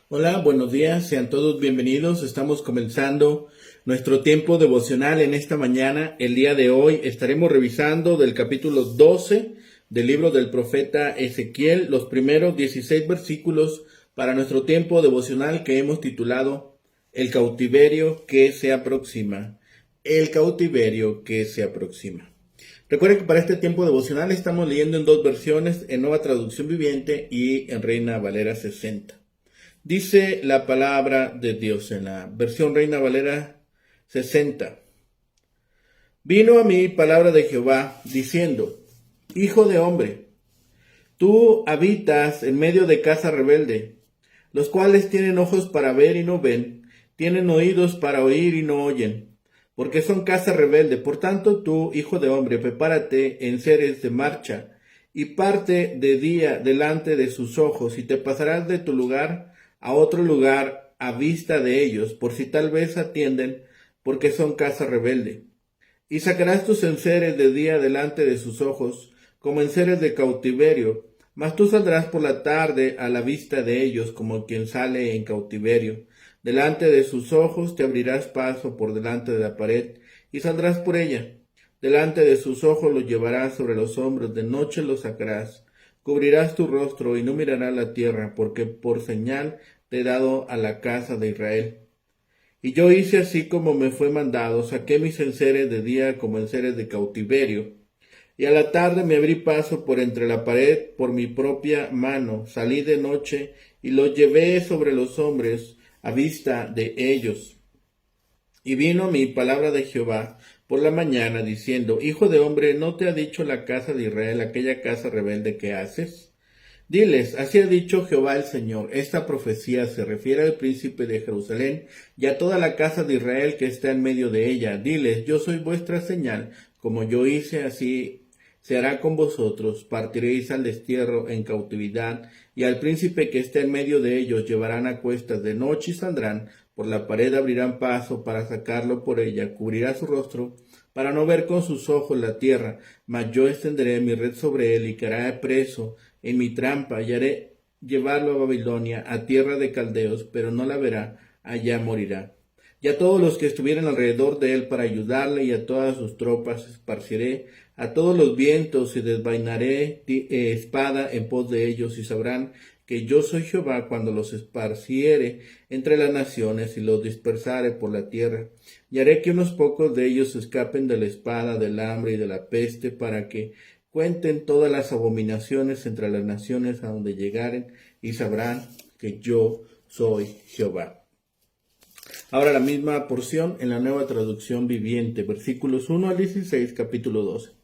Hola, buenos días, sean todos bienvenidos. Estamos comenzando nuestro tiempo devocional en esta mañana. El día de hoy estaremos revisando del capítulo 12 del libro del profeta Ezequiel, los primeros 16 versículos para nuestro tiempo devocional que hemos titulado El cautiverio que se aproxima. El cautiverio que se aproxima. Recuerden que para este tiempo devocional estamos leyendo en dos versiones, en Nueva Traducción Viviente y en Reina Valera 60. Dice la palabra de Dios en la versión Reina Valera 60. Vino a mí palabra de Jehová diciendo, Hijo de hombre, tú habitas en medio de casa rebelde, los cuales tienen ojos para ver y no ven, tienen oídos para oír y no oyen, porque son casa rebelde. Por tanto tú, hijo de hombre, prepárate en seres de marcha, y parte de día delante de sus ojos, y te pasarás de tu lugar a otro lugar a vista de ellos, por si tal vez atienden, porque son casa rebelde. Y sacarás tus enseres de día delante de sus ojos, como enseres de cautiverio, mas tú saldrás por la tarde a la vista de ellos, como quien sale en cautiverio. Delante de sus ojos te abrirás paso por delante de la pared, y saldrás por ella. Delante de sus ojos los llevarás sobre los hombros, de noche los sacarás. Cubrirás tu rostro y no mirarás la tierra, porque por señal te he dado a la casa de Israel. Y yo hice así como me fue mandado, saqué mis enseres de día como enseres de cautiverio, y a la tarde me abrí paso por entre la pared por mi propia mano, salí de noche y los llevé sobre los hombres a vista de ellos. Y vino mi palabra de Jehová por la mañana diciendo, Hijo de hombre, ¿no te ha dicho la casa de Israel, aquella casa rebelde que haces? Diles, así ha dicho Jehová el Señor. Esta profecía se refiere al príncipe de Jerusalén y a toda la casa de Israel que está en medio de ella. Diles, yo soy vuestra señal, como yo hice, así se hará con vosotros. Partiréis al destierro en cautividad, y al príncipe que está en medio de ellos llevarán a cuestas de noche y saldrán. Por la pared abrirán paso para sacarlo por ella. Cubrirá su rostro para no ver con sus ojos la tierra. Mas yo extenderé mi red sobre él y caerá preso en mi trampa, y haré llevarlo a Babilonia, a tierra de caldeos, pero no la verá, allá morirá. Y a todos los que estuvieran alrededor de él para ayudarle, y a todas sus tropas esparciré a todos los vientos, y desvainaré espada en pos de ellos, y sabrán que yo soy Jehová cuando los esparciere entre las naciones y los dispersare por la tierra. Y haré que unos pocos de ellos escapen de la espada, del hambre y de la peste, para que cuenten todas las abominaciones entre las naciones a donde llegaren, y sabrán que yo soy Jehová. Ahora la misma porción en la Nueva Traducción Viviente, versículos 1 al 16, capítulo 12.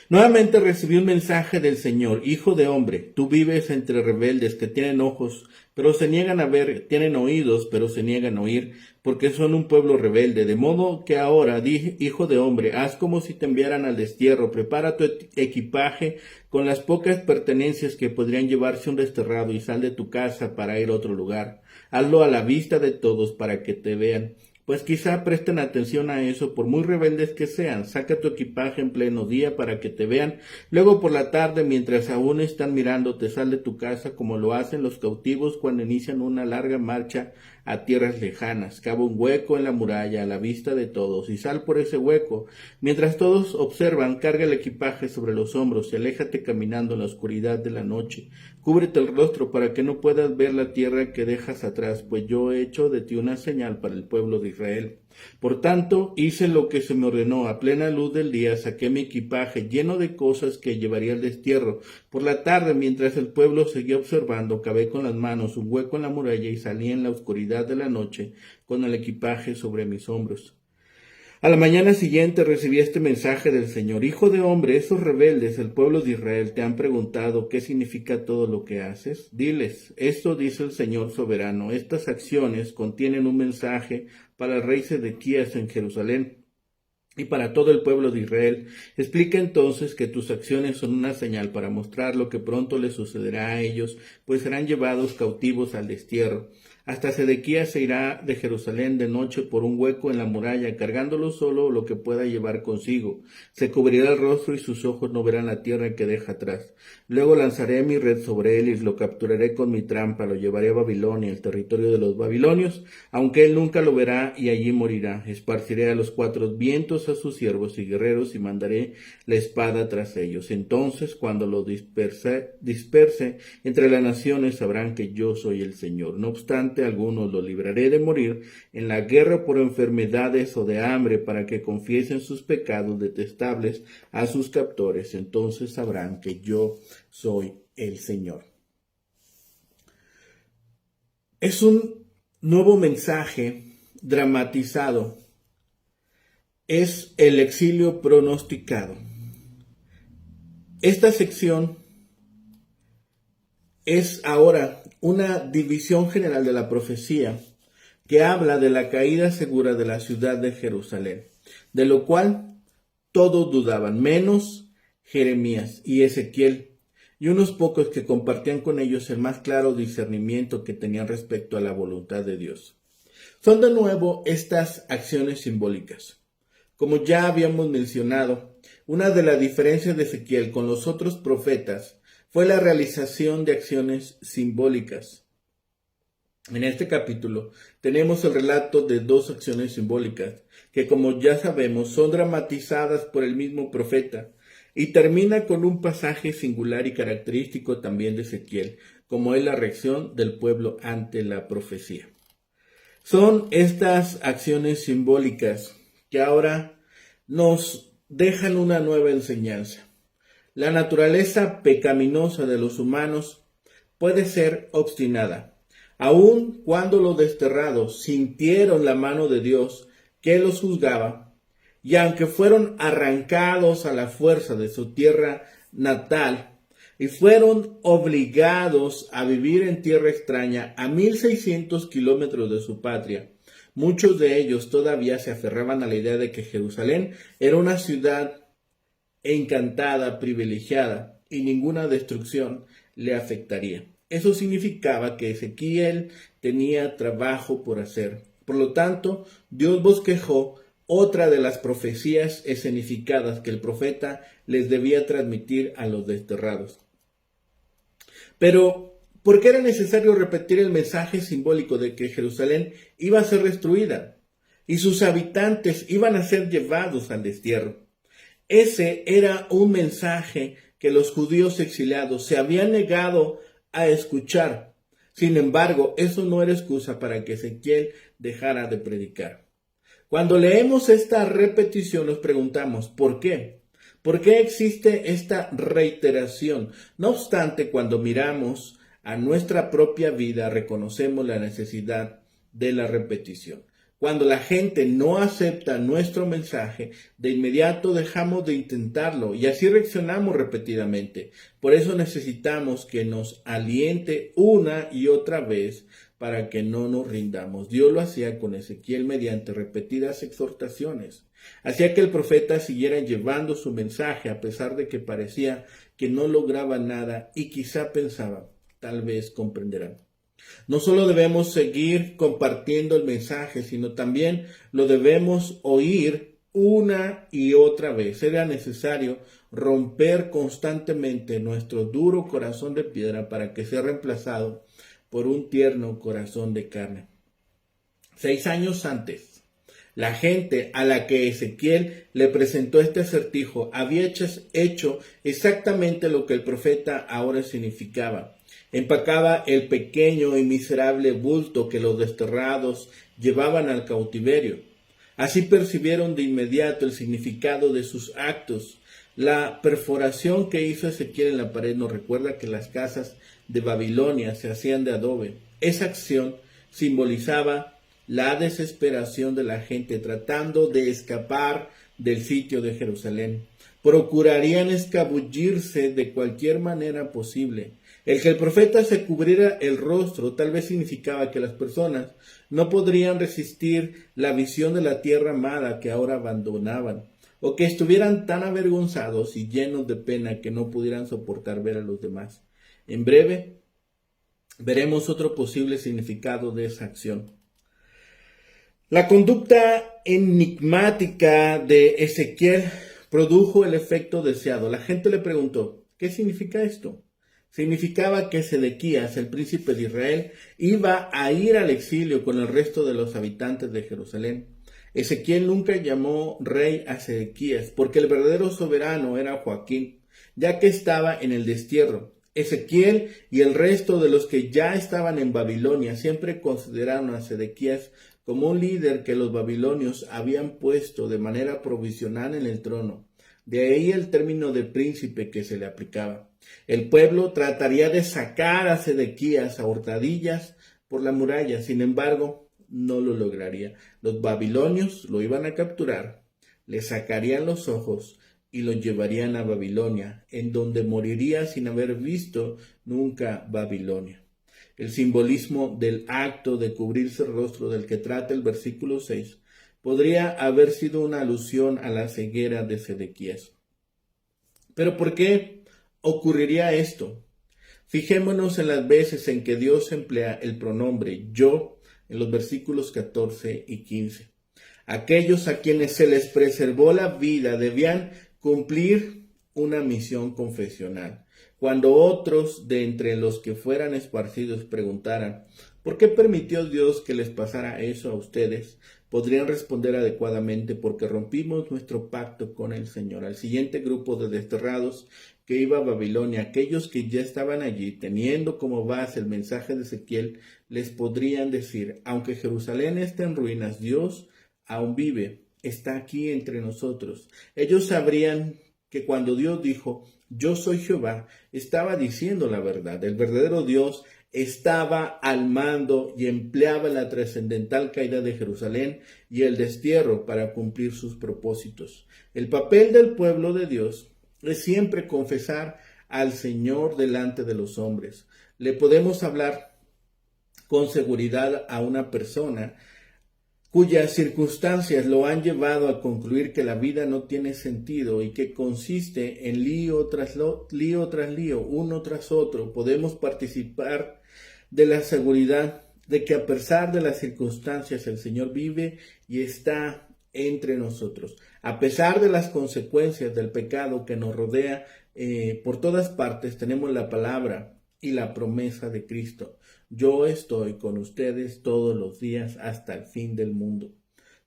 Nuevamente recibí un mensaje del Señor, Hijo de hombre, tú vives entre rebeldes que tienen ojos, pero se niegan a ver, tienen oídos, pero se niegan a oír, porque son un pueblo rebelde. De modo que ahora, hijo de hombre, haz como si te enviaran al destierro, prepara tu equipaje con las pocas pertenencias que podrían llevarse un desterrado y sal de tu casa para ir a otro lugar. Hazlo a la vista de todos para que te vean. Pues quizá presten atención a eso, por muy rebeldes que sean. Saca tu equipaje en pleno día para que te vean. Luego por la tarde, mientras aún están mirándote, sal de tu casa como lo hacen los cautivos cuando inician una larga marcha a tierras lejanas. Cava un hueco en la muralla a la vista de todos y sal por ese hueco. Mientras todos observan, carga el equipaje sobre los hombros y aléjate caminando en la oscuridad de la noche. Cúbrete el rostro para que no puedas ver la tierra que dejas atrás, pues yo he hecho de ti una señal para el pueblo de Israel. Por tanto, hice lo que se me ordenó. A plena luz del día saqué mi equipaje lleno de cosas que llevaría al destierro. Por la tarde, mientras el pueblo seguía observando, cavé con las manos un hueco en la muralla y salí en la oscuridad de la noche con el equipaje sobre mis hombros. A la mañana siguiente recibí este mensaje del Señor. Hijo de hombre, esos rebeldes, el pueblo de Israel, te han preguntado qué significa todo lo que haces. Diles, esto dice el Señor soberano, estas acciones contienen un mensaje para el rey Sedequías en Jerusalén y para todo el pueblo de Israel. Explica entonces que tus acciones son una señal para mostrar lo que pronto les sucederá a ellos, pues serán llevados cautivos al destierro. Hasta Sedequías se irá de Jerusalén de noche por un hueco en la muralla, cargándolo solo lo que pueda llevar consigo. Se cubrirá el rostro y sus ojos no verán la tierra que deja atrás. Luego lanzaré mi red sobre él y lo capturaré con mi trampa, lo llevaré a Babilonia, el territorio de los babilonios, aunque él nunca lo verá y allí morirá. Esparciré a los cuatro vientos a sus siervos y guerreros y mandaré la espada tras ellos. Entonces, cuando lo disperse entre las naciones, sabrán que yo soy el Señor. No obstante, algunos lo libraré de morir en la guerra por enfermedades o de hambre, para que confiesen sus pecados detestables a sus captores. Entonces sabrán que yo soy el Señor. Es un nuevo mensaje dramatizado. Es el exilio pronosticado. Esta sección es ahora una división general de la profecía que habla de la caída segura de la ciudad de Jerusalén, de lo cual todos dudaban, menos Jeremías y Ezequiel, y unos pocos que compartían con ellos el más claro discernimiento que tenían respecto a la voluntad de Dios. Son de nuevo estas acciones simbólicas. Como ya habíamos mencionado, una de las diferencias de Ezequiel con los otros profetas fue la realización de acciones simbólicas. En este capítulo tenemos el relato de dos acciones simbólicas que, como ya sabemos, son dramatizadas por el mismo profeta, y termina con un pasaje singular y característico también de Ezequiel, como es la reacción del pueblo ante la profecía. Son estas acciones simbólicas que ahora nos dejan una nueva enseñanza. La naturaleza pecaminosa de los humanos puede ser obstinada, aun cuando los desterrados sintieron la mano de Dios que los juzgaba, y aunque fueron arrancados a la fuerza de su tierra natal y fueron obligados a vivir en tierra extraña a 1600 kilómetros de su patria, muchos de ellos todavía se aferraban a la idea de que Jerusalén era una ciudad encantada, privilegiada, y ninguna destrucción le afectaría. Eso significaba que Ezequiel tenía trabajo por hacer. Por lo tanto, Dios bosquejó otra de las profecías escenificadas que el profeta les debía transmitir a los desterrados. Pero, ¿por qué era necesario repetir el mensaje simbólico de que Jerusalén iba a ser destruida y sus habitantes iban a ser llevados al destierro? Ese era un mensaje que los judíos exiliados se habían negado a escuchar. Sin embargo, eso no era excusa para que Ezequiel dejara de predicar. Cuando leemos esta repetición nos preguntamos, ¿por qué? ¿Por qué existe esta reiteración? No obstante, cuando miramos a nuestra propia vida, reconocemos la necesidad de la repetición. Cuando la gente no acepta nuestro mensaje, de inmediato dejamos de intentarlo y así reaccionamos repetidamente. Por eso necesitamos que nos aliente una y otra vez para que no nos rindamos. Dios lo hacía con Ezequiel mediante repetidas exhortaciones. Hacía que el profeta siguiera llevando su mensaje a pesar de que parecía que no lograba nada y quizá pensaba, tal vez comprenderán. No solo debemos seguir compartiendo el mensaje, sino también lo debemos oír una y otra vez. Era necesario romper constantemente nuestro duro corazón de piedra para que sea reemplazado por un tierno corazón de carne. 6 años antes, la gente a la que Ezequiel le presentó este acertijo había hecho exactamente lo que el profeta ahora significaba. Empacaba el pequeño y miserable bulto que los desterrados llevaban al cautiverio. Así percibieron de inmediato el significado de sus actos. La perforación que hizo Ezequiel en la pared nos recuerda que las casas de Babilonia se hacían de adobe. Esa acción simbolizaba la desesperación de la gente tratando de escapar del sitio de Jerusalén. Procurarían escabullirse de cualquier manera posible. El que el profeta se cubriera el rostro tal vez significaba que las personas no podrían resistir la visión de la tierra amada que ahora abandonaban, o que estuvieran tan avergonzados y llenos de pena que no pudieran soportar ver a los demás. En breve, veremos otro posible significado de esa acción. La conducta enigmática de Ezequiel produjo el efecto deseado. La gente le preguntó, ¿qué significa esto? Significaba que Sedequías, el príncipe de Israel, iba a ir al exilio con el resto de los habitantes de Jerusalén. Ezequiel nunca llamó rey a Sedequías, porque el verdadero soberano era Joaquín, ya que estaba en el destierro. Ezequiel y el resto de los que ya estaban en Babilonia siempre consideraron a Sedequías como un líder que los babilonios habían puesto de manera provisional en el trono. De ahí el término de príncipe que se le aplicaba. El pueblo trataría de sacar a Sedequías a hurtadillas por la muralla, sin embargo, no lo lograría. Los babilonios lo iban a capturar, le sacarían los ojos y lo llevarían a Babilonia, en donde moriría sin haber visto nunca Babilonia. El simbolismo del acto de cubrirse el rostro del que trata el versículo 6 podría haber sido una alusión a la ceguera de Sedequías. ¿Pero por qué ocurriría esto? Fijémonos en las veces en que Dios emplea el pronombre yo en los versículos 14 y 15. Aquellos a quienes se les preservó la vida debían cumplir una misión confesional. Cuando otros de entre los que fueran esparcidos preguntaran, ¿por qué permitió Dios que les pasara eso a ustedes? Podrían responder adecuadamente, porque rompimos nuestro pacto con el Señor. Al siguiente grupo de desterrados que iba a Babilonia, aquellos que ya estaban allí, teniendo como base el mensaje de Ezequiel, les podrían decir, aunque Jerusalén esté en ruinas, Dios aún vive, está aquí entre nosotros. Ellos sabrían que cuando Dios dijo, yo soy Jehová, estaba diciendo la verdad. El verdadero Dios estaba al mando y empleaba la trascendental caída de Jerusalén y el destierro para cumplir sus propósitos. El papel del pueblo de Dios es siempre confesar al Señor delante de los hombres. Le podemos hablar con seguridad a una persona cuyas circunstancias lo han llevado a concluir que la vida no tiene sentido y que consiste en lío tras lío, uno tras otro. Podemos participar de la seguridad de que a pesar de las circunstancias el Señor vive y está entre nosotros. A pesar de las consecuencias del pecado que nos rodea por todas partes, tenemos la palabra y la promesa de Cristo. Yo estoy con ustedes todos los días hasta el fin del mundo.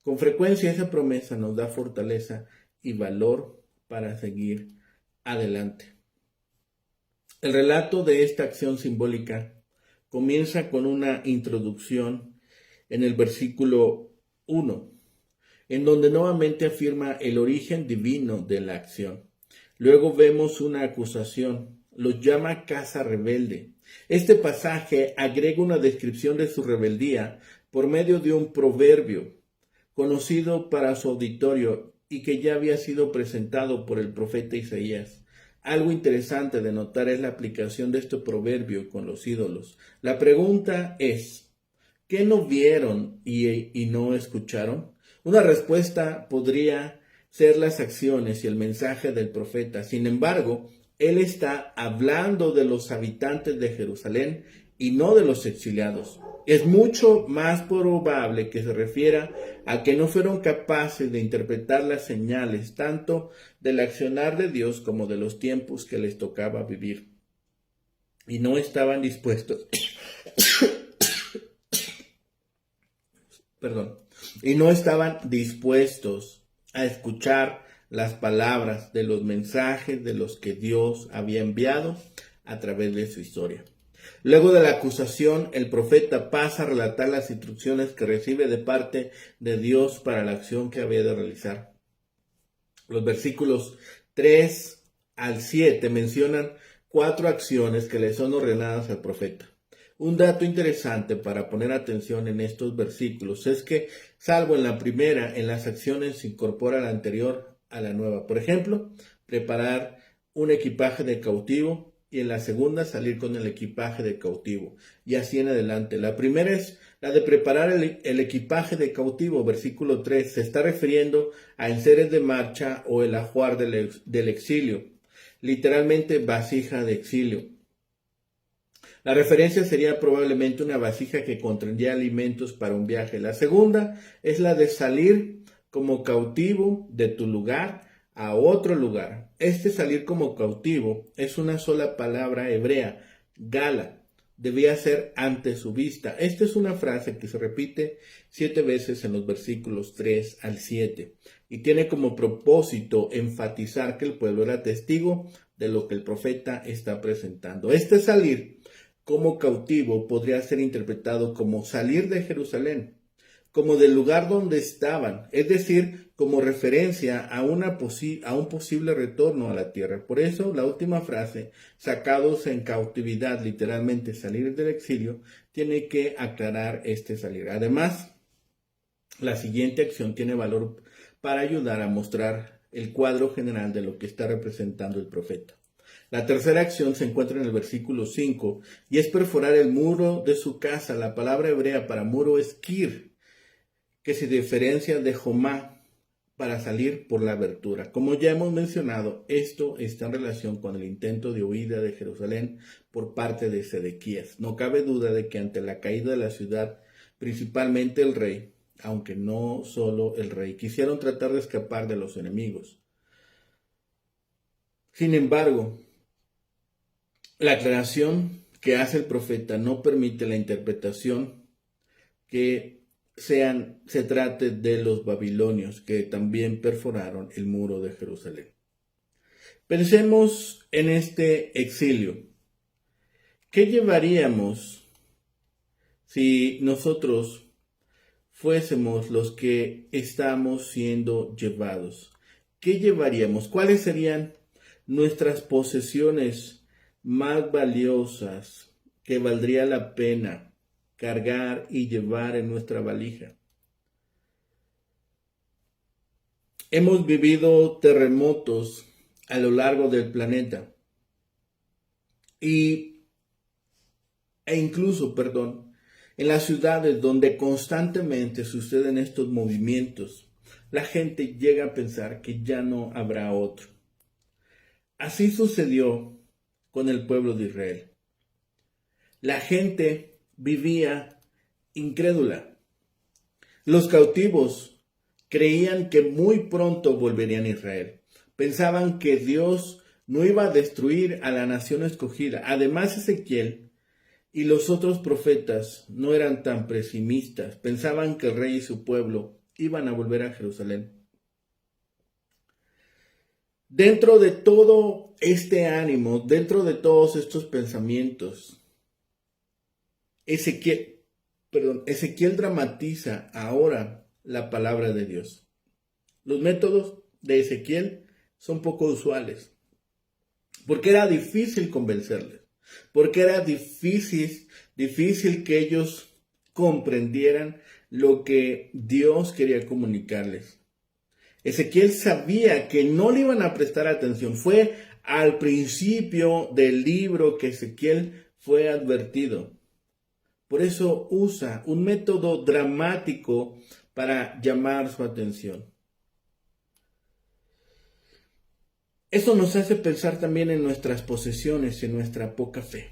Con frecuencia esa promesa nos da fortaleza y valor para seguir adelante. El relato de esta acción simbólica comienza con una introducción en el versículo 1, en donde nuevamente afirma el origen divino de la acción. Luego vemos una acusación, los llama casa rebelde. Este pasaje agrega una descripción de su rebeldía por medio de un proverbio conocido para su auditorio y que ya había sido presentado por el profeta Isaías. Algo interesante de notar es la aplicación de este proverbio con los ídolos. La pregunta es, ¿qué no vieron y no escucharon? Una respuesta podría ser las acciones y el mensaje del profeta. Sin embargo, él está hablando de los habitantes de Jerusalén y no de los exiliados. Es mucho más probable que se refiera a que no fueron capaces de interpretar las señales tanto del accionar de Dios como de los tiempos que les tocaba vivir. Y no estaban dispuestos, y no estaban dispuestos a escuchar las palabras de los mensajes de los que Dios había enviado a través de su historia. Luego de la acusación, el profeta pasa a relatar las instrucciones que recibe de parte de Dios para la acción que había de realizar. Los versículos 3 al 7 mencionan 4 acciones que le son ordenadas al profeta. Un dato interesante para poner atención en estos versículos es que, salvo en la primera, en las acciones se incorpora la anterior a la nueva. Por ejemplo, preparar un equipaje de cautivo y en la segunda salir con el equipaje de cautivo y así en adelante. La primera es la de preparar el equipaje de cautivo, versículo 3. Se está refiriendo a enseres de marcha o el ajuar del exilio, literalmente vasija de exilio. La referencia sería probablemente una vasija que contendría alimentos para un viaje. La segunda es la de salir como cautivo de tu lugar a otro lugar. Este salir como cautivo es una sola palabra hebrea, gala. Debía ser ante su vista. Esta es una frase que se repite 7 veces en los versículos 3 al 7 y tiene como propósito enfatizar que el pueblo era testigo de lo que el profeta está presentando. Este salir como cautivo podría ser interpretado como salir de Jerusalén, como del lugar donde estaban, es decir, como referencia a un posible retorno a la tierra. Por eso, la última frase, sacados en cautividad, literalmente salir del exilio, tiene que aclarar este salir. Además, la siguiente acción tiene valor para ayudar a mostrar el cuadro general de lo que está representando el profeta. La tercera acción se encuentra en el versículo 5 y es perforar el muro de su casa. La palabra hebrea para muro es kir, que se diferencia de jomá, para salir por la abertura. Como ya hemos mencionado, esto está en relación con el intento de huida de Jerusalén por parte de Sedequías. No cabe duda de que ante la caída de la ciudad, principalmente el rey, aunque no solo el rey, quisieron tratar de escapar de los enemigos. Sin embargo, la aclaración que hace el profeta no permite la interpretación que se trate de los babilonios que también perforaron el muro de Jerusalén. Pensemos en este exilio. ¿Qué llevaríamos si nosotros fuésemos los que estamos siendo llevados? ¿Qué llevaríamos? ¿Cuáles serían nuestras posesiones más valiosas que valdría la pena cargar y llevar en nuestra valija? Hemos vivido terremotos a lo largo del planeta incluso, en las ciudades donde constantemente suceden estos movimientos, la gente llega a pensar que ya no habrá otro. Así sucedió con el pueblo de Israel. La gente vivía incrédula. Los cautivos creían que muy pronto volverían a Israel. Pensaban que Dios no iba a destruir a la nación escogida. Además, Ezequiel y los otros profetas no eran tan pesimistas. Pensaban que el rey y su pueblo iban a volver a Jerusalén. Dentro de todo este ánimo, dentro de todos estos pensamientos, Ezequiel dramatiza ahora la palabra de Dios. Los métodos de Ezequiel son poco usuales, porque era difícil convencerles, porque era difícil que ellos comprendieran lo que Dios quería comunicarles. Ezequiel sabía que no le iban a prestar atención. Fue al principio del libro que Ezequiel fue advertido. Por eso usa un método dramático para llamar su atención. Eso nos hace pensar también en nuestras posesiones, en nuestra poca fe.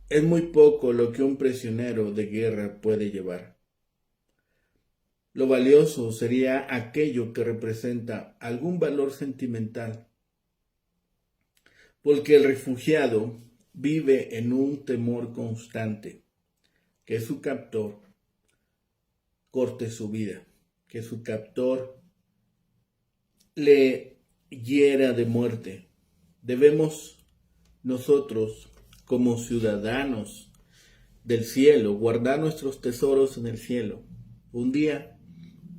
Es muy poco lo que un prisionero de guerra puede llevar. Lo valioso sería aquello que representa algún valor sentimental, porque el refugiado vive en un temor constante, que su captor corte su vida, que su captor le hiera de muerte. Debemos nosotros, como ciudadanos del cielo, guardar nuestros tesoros en el cielo. Un día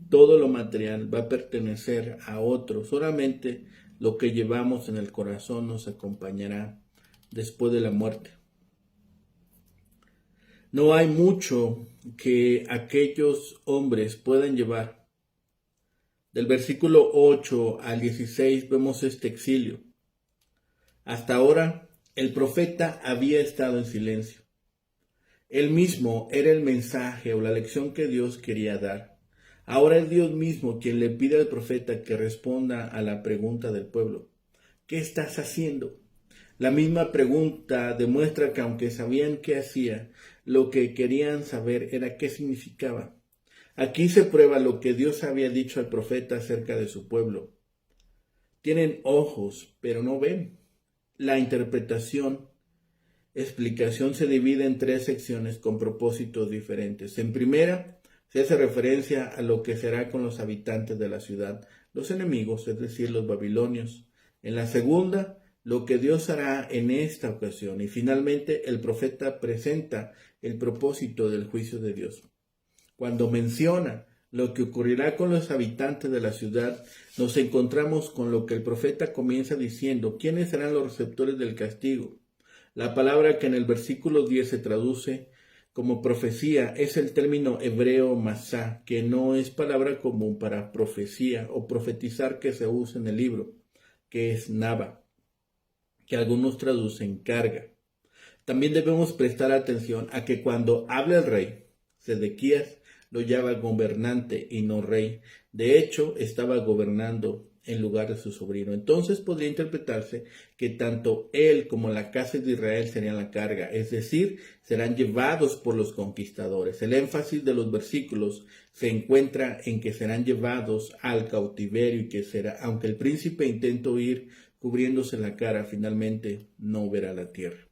todo lo material va a pertenecer a otro. Solamente lo que llevamos en el corazón nos acompañará después de la muerte. No hay mucho que aquellos hombres puedan llevar. Del versículo 8 al 16 vemos este exilio. Hasta ahora el profeta había estado en silencio. Él mismo era el mensaje o la lección que Dios quería dar. Ahora es Dios mismo quien le pide al profeta que responda a la pregunta del pueblo. ¿Qué estás haciendo? La misma pregunta demuestra que aunque sabían qué hacía, lo que querían saber era qué significaba. Aquí se prueba lo que Dios había dicho al profeta acerca de su pueblo. Tienen ojos, pero no ven. La explicación se divide en tres secciones con propósitos diferentes. En primera, se hace referencia a lo que será con los habitantes de la ciudad, los enemigos, es decir, los babilonios. En la segunda, lo que Dios hará en esta ocasión. Y finalmente, el profeta presenta el propósito del juicio de Dios. Cuando menciona lo que ocurrirá con los habitantes de la ciudad, nos encontramos con lo que el profeta comienza diciendo: ¿quiénes serán los receptores del castigo? La palabra que en el versículo 10 se traduce como profecía es el término hebreo masá, que no es palabra común para profecía o profetizar que se usa en el libro, que es naba, que algunos traducen carga. También debemos prestar atención a que cuando habla el rey, Sedequías lo llama gobernante y no rey. De hecho, estaba gobernando en lugar de su sobrino. Entonces podría interpretarse que tanto él como la casa de Israel serían la carga, es decir, serán llevados por los conquistadores. El énfasis de los versículos se encuentra en que serán llevados al cautiverio y que será, aunque el príncipe intente huir cubriéndose la cara, finalmente no verá la tierra.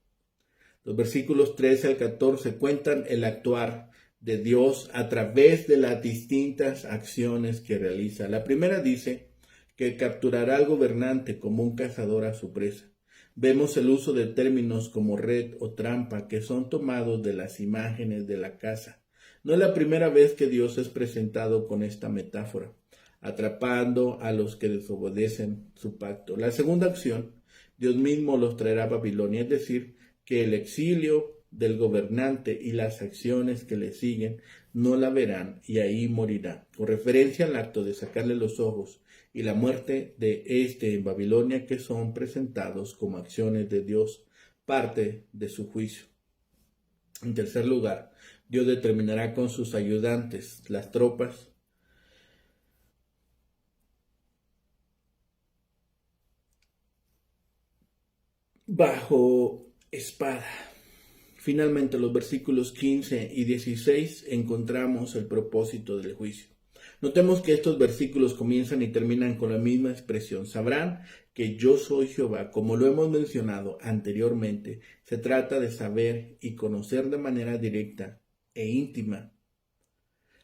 Los versículos 13 al 14 cuentan el actuar de Dios a través de las distintas acciones que realiza. La primera dice que capturará al gobernante como un cazador a su presa. Vemos el uso de términos como red o trampa que son tomados de las imágenes de la caza. No es la primera vez que Dios es presentado con esta metáfora, atrapando a los que desobedecen su pacto. La segunda acción, Dios mismo los traerá a Babilonia, es decir, que el exilio del gobernante y las acciones que le siguen no la verán y ahí morirá. Con referencia al acto de sacarle los ojos y la muerte de este en Babilonia, que son presentados como acciones de Dios, parte de su juicio. En tercer lugar, Dios determinará con sus ayudantes, las tropas, bajo espada. Finalmente, en los versículos 15 y 16 encontramos el propósito del juicio. Notemos que estos versículos comienzan y terminan con la misma expresión. Sabrán que yo soy Jehová. Como lo hemos mencionado anteriormente, se trata de saber y conocer de manera directa e íntima.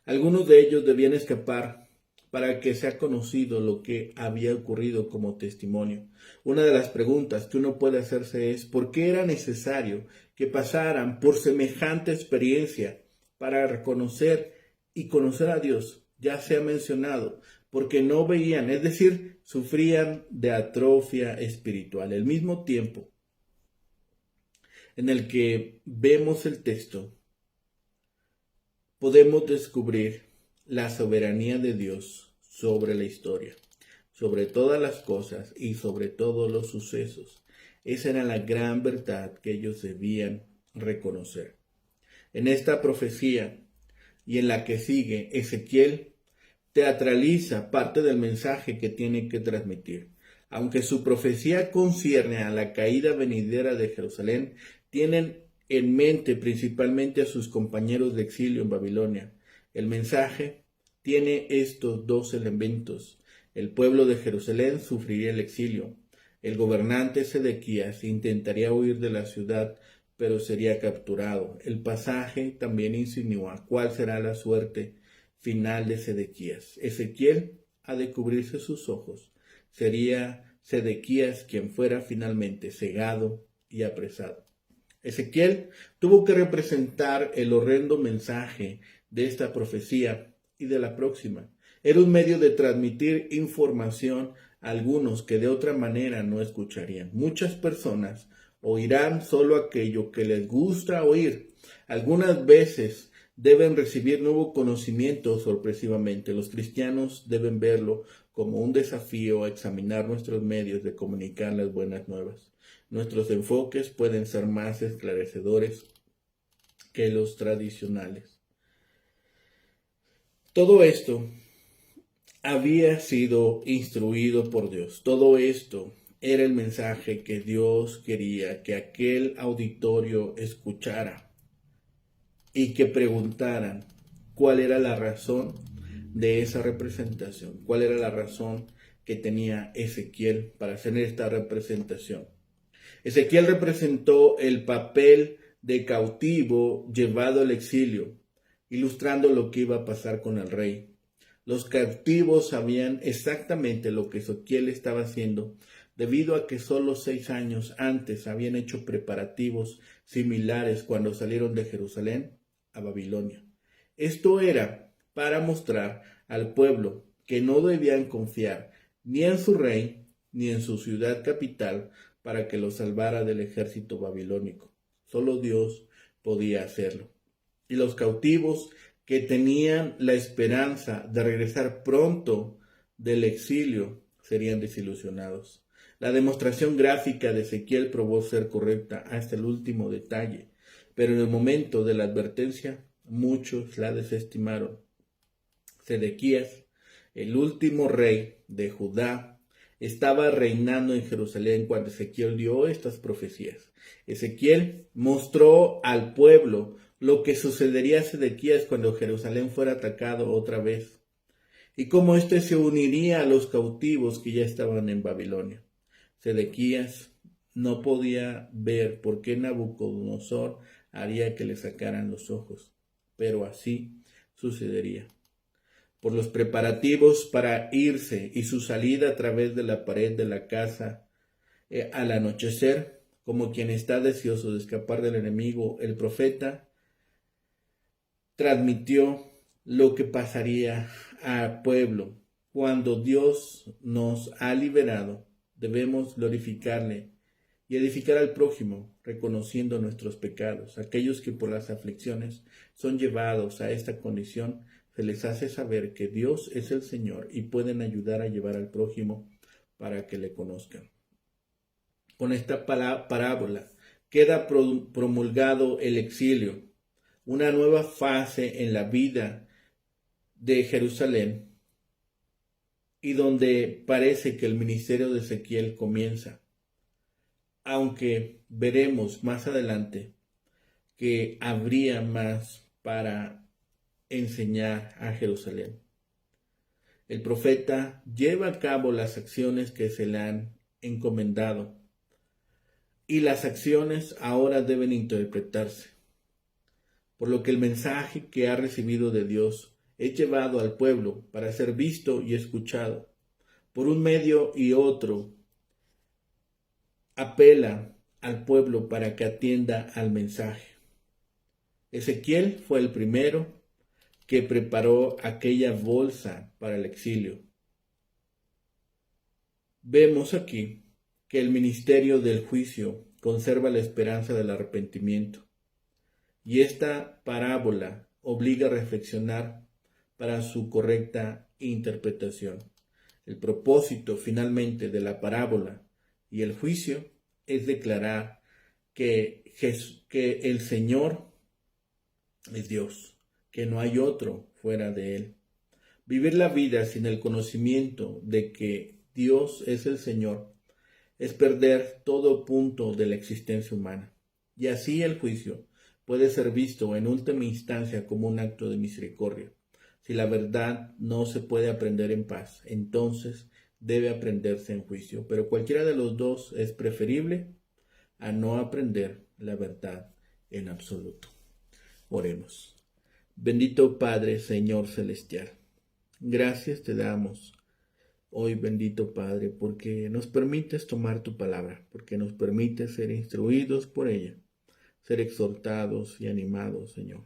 Algunos de ellos debían escapar para que sea conocido lo que había ocurrido como testimonio. Una de las preguntas que uno puede hacerse es: ¿por qué era necesario que pasaran por semejante experiencia para reconocer y conocer a Dios? Ya se ha mencionado, porque no veían, es decir, sufrían de atrofia espiritual. Al mismo tiempo en el que vemos el texto, podemos descubrir la soberanía de Dios sobre la historia, sobre todas las cosas y sobre todos los sucesos. Esa era la gran verdad que ellos debían reconocer. En esta profecía y en la que sigue, Ezequiel teatraliza parte del mensaje que tiene que transmitir. Aunque su profecía concierne a la caída venidera de Jerusalén, tienen en mente principalmente a sus compañeros de exilio en Babilonia. El mensaje tiene estos dos elementos. El pueblo de Jerusalén sufriría el exilio. El gobernante Sedequías intentaría huir de la ciudad, pero sería capturado. El pasaje también insinúa cuál será la suerte final de Sedequías. Ezequiel ha de cubrirse sus ojos. Sería Sedequías quien fuera finalmente cegado y apresado. Ezequiel tuvo que representar el horrendo mensaje de esta profecía y de la próxima. Era un medio de transmitir información a algunos que de otra manera no escucharían. Muchas personas oirán solo aquello que les gusta oír. Algunas veces deben recibir nuevo conocimiento sorpresivamente. Los cristianos deben verlo como un desafío a examinar nuestros medios de comunicar las buenas nuevas. Nuestros enfoques pueden ser más esclarecedores que los tradicionales. Todo esto había sido instruido por Dios. Todo esto era el mensaje que Dios quería que aquel auditorio escuchara y que preguntaran cuál era la razón de esa representación, cuál era la razón que tenía Ezequiel para hacer esta representación. Ezequiel representó el papel de cautivo llevado al exilio, ilustrando lo que iba a pasar con el rey. Los cautivos sabían exactamente lo que Ezequiel estaba haciendo, debido a que solo 6 años antes habían hecho preparativos similares cuando salieron de Jerusalén a Babilonia. Esto era para mostrar al pueblo que no debían confiar ni en su rey ni en su ciudad capital para que los salvara del ejército babilónico. Solo Dios podía hacerlo. Y los cautivos que tenían la esperanza de regresar pronto del exilio serían desilusionados. La demostración gráfica de Ezequiel probó ser correcta hasta el último detalle, pero en el momento de la advertencia muchos la desestimaron. Sedequías, el último rey de Judá, estaba reinando en Jerusalén cuando Ezequiel dio estas profecías. Ezequiel mostró al pueblo lo que sucedería a Sedequías cuando Jerusalén fuera atacado otra vez, y cómo éste se uniría a los cautivos que ya estaban en Babilonia. Sedequías no podía ver por qué Nabucodonosor haría que le sacaran los ojos, pero así sucedería. Por los preparativos para irse y su salida a través de la pared de la casa al anochecer, como quien está deseoso de escapar del enemigo, el profeta transmitió lo que pasaría al pueblo. Cuando Dios nos ha liberado, debemos glorificarle y edificar al prójimo, reconociendo nuestros pecados. Aquellos que por las aflicciones son llevados a esta condición, se les hace saber que Dios es el Señor y pueden ayudar a llevar al prójimo para que le conozcan. Con esta parábola queda promulgado el exilio, una nueva fase en la vida de Jerusalén, y donde parece que el ministerio de Ezequiel comienza, aunque veremos más adelante que habría más para enseñar a Jerusalén. El profeta lleva a cabo las acciones que se le han encomendado, y las acciones ahora deben interpretarse, por lo que el mensaje que ha recibido de Dios es llevado al pueblo para ser visto y escuchado. Por un medio y otro, apela al pueblo para que atienda al mensaje. Ezequiel fue el primero que preparó aquella bolsa para el exilio. Vemos aquí que el ministerio del juicio conserva la esperanza del arrepentimiento, y esta parábola obliga a reflexionar para su correcta interpretación. El propósito finalmente de la parábola y el juicio es declarar que el Señor es Dios, que no hay otro fuera de Él. Vivir la vida sin el conocimiento de que Dios es el Señor es perder todo punto de la existencia humana. Y así el juicio puede ser visto en última instancia como un acto de misericordia. Si la verdad no se puede aprender en paz, entonces debe aprenderse en juicio. Pero cualquiera de los dos es preferible a no aprender la verdad en absoluto. Oremos. Bendito Padre, Señor Celestial, gracias te damos hoy, bendito Padre, porque nos permites tomar tu palabra, porque nos permites ser instruidos por ella, ser exhortados y animados, Señor.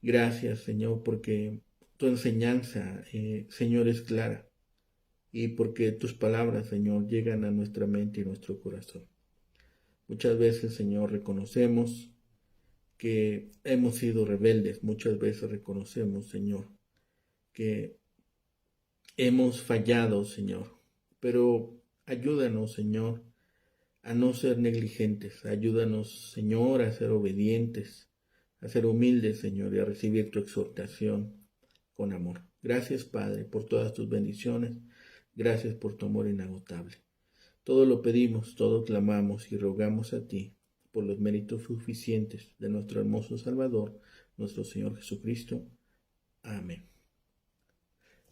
Gracias, Señor, porque tu enseñanza, Señor, es clara, y porque tus palabras, Señor, llegan a nuestra mente y nuestro corazón. Muchas veces, Señor, reconocemos que hemos sido rebeldes. Muchas veces reconocemos, Señor, que hemos fallado, Señor. Pero ayúdanos, Señor, a no ser negligentes. Ayúdanos, Señor, a ser obedientes, a ser humildes, Señor, y a recibir tu exhortación con amor. Gracias, Padre, por todas tus bendiciones. Gracias por tu amor inagotable. Todo lo pedimos, todo clamamos y rogamos a ti por los méritos suficientes de nuestro hermoso Salvador, nuestro Señor Jesucristo. Amén.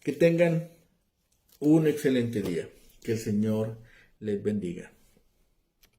Que tengan un excelente día. Que el Señor les bendiga.